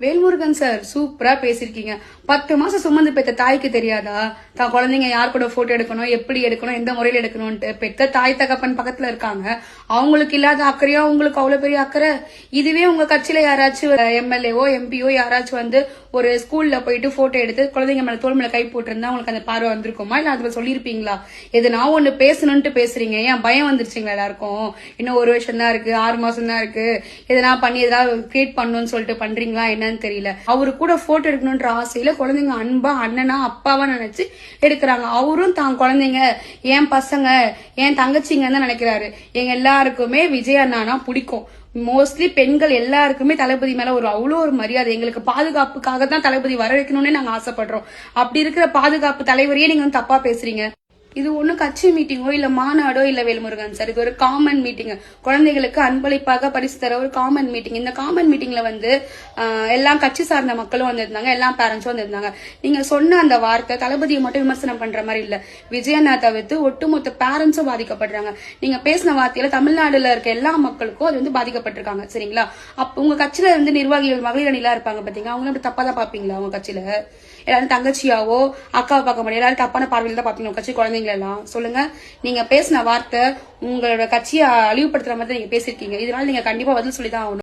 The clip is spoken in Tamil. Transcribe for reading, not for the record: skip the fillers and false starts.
வேல்முருகன் சார் சூப்பரா பேசிருக்கீங்க. 10 மாசம் சுமந்து பெத்த தாய்க்கு தெரியாதா தான் குழந்தைங்க யார் கூட போட்டோ எடுக்கணும், எப்படி எடுக்கணும், எந்த முறையில எடுக்கணும்ட்டு? பெத்த தாய் தகப்பன் பக்கத்துல இருக்காங்க, அவங்களுக்கு இல்லாத அக்கறையா உங்களுக்கு அவ்வளவு பெரிய அக்கறை? இதுவே உங்க கட்சியில யாராச்சும் எம்எல்ஏவோ எம்பியோ யாராச்சும் வந்து ஒரு ஸ்கூல்ல போயிட்டு போட்டோ எடுத்து குழந்தைங்க மேல தோல் மேல கை போட்டிருந்தா உங்களுக்கு அந்த பார்வை வந்திருக்குமா? இல்ல அதுல சொல்லிருப்பீங்களா? எது நான் ஒண்ணு பேசணும்னு பேசுறீங்க, ஏன் பயம் வந்துருச்சுங்களா எல்லாருக்கும்? இன்னும் 1 வருஷம் தான் இருக்கு, 6 மாசம் தான் இருக்கு, எதனா பண்ணி ஏதாவது கிரியேட் பண்ணணும்னு சொல்லிட்டு பண்றீங்களா என்னன்னு தெரியல. அவரு கூட போட்டோ எடுக்கணும்ன்ற ஆசையில குழந்தைங்க அன்பா அண்ணனா அப்பாவா நினைச்சு எடுக்கிறாங்க. அவரும் தான் குழந்தைங்க என் பசங்க என் தங்கச்சிங்கன்னு தான் நினைக்கிறாரு. எங்க எல்லாருக்குமே விஜய் அண்ணானா பிடிக்கும். மோஸ்ட்லி பெண்கள் எல்லாருக்குமே தளபதி மேல அவ்வளோ ஒரு மரியாதை. எங்களுக்கு பாதுகாப்புக்காக தான் தளபதி வர வைக்கணும்னு நாங்க ஆசைப்படுறோம். அப்படி இருக்கிற பாதுகாப்பு தலைவரையே நீங்க வந்து தப்பா பேசுறீங்க. இது ஒண்ணு கட்சி மீட்டிங்கோ இல்ல மாநாடோ இல்ல வேல்முருகன் சார், இது ஒரு காமன் மீட்டிங். குழந்தைகளுக்கு அன்பளிப்பாக பரிசு தர ஒரு காமன் மீட்டிங். இந்த காமன் மீட்டிங்ல வந்து எல்லா கட்சி சார்ந்த மக்களும் வந்திருந்தாங்க, எல்லா பேரண்ட்ஸும் வந்திருந்தாங்க. நீங்க சொன்ன அந்த வார்த்தை தளபதியை மட்டும் விமர்சனம் பண்ற மாதிரி இல்ல, விஜயண்ணா தவிர்த்து ஒட்டுமொத்த பேரண்ட்ஸும் பாதிக்கப்படுறாங்க. நீங்க பேசின வார்த்தையில தமிழ்நாடுல இருக்க எல்லா மக்களுக்கும் அது வந்து பாதிக்கப்பட்டிருக்காங்க. சரிங்களா? அப்ப உங்க கட்சியில இருந்து நிர்வாகிகள் மகளிர் அணிலா இருப்பாங்க பாத்தீங்க, அவங்க அப்படி தப்பா தான் பாப்பீங்களா? உங்க கட்சியில எல்லாரும் தங்கச்சியாவோ அக்காவை பார்க்க முடியாது, எல்லாரும் தப்பான பார்வையில தான் பாப்பீங்க கட்சி குழந்தைங்க எல்லாம்? சொல்லுங்க. நீங்க பேசின வார்த்தை உங்களோட கட்சியை அழிவுபடுத்துற மாதிரி நீங்க பேசிருக்கீங்க. இதனால நீங்க கண்டிப்பா பதில் சொல்லிதான் ஆகணும்.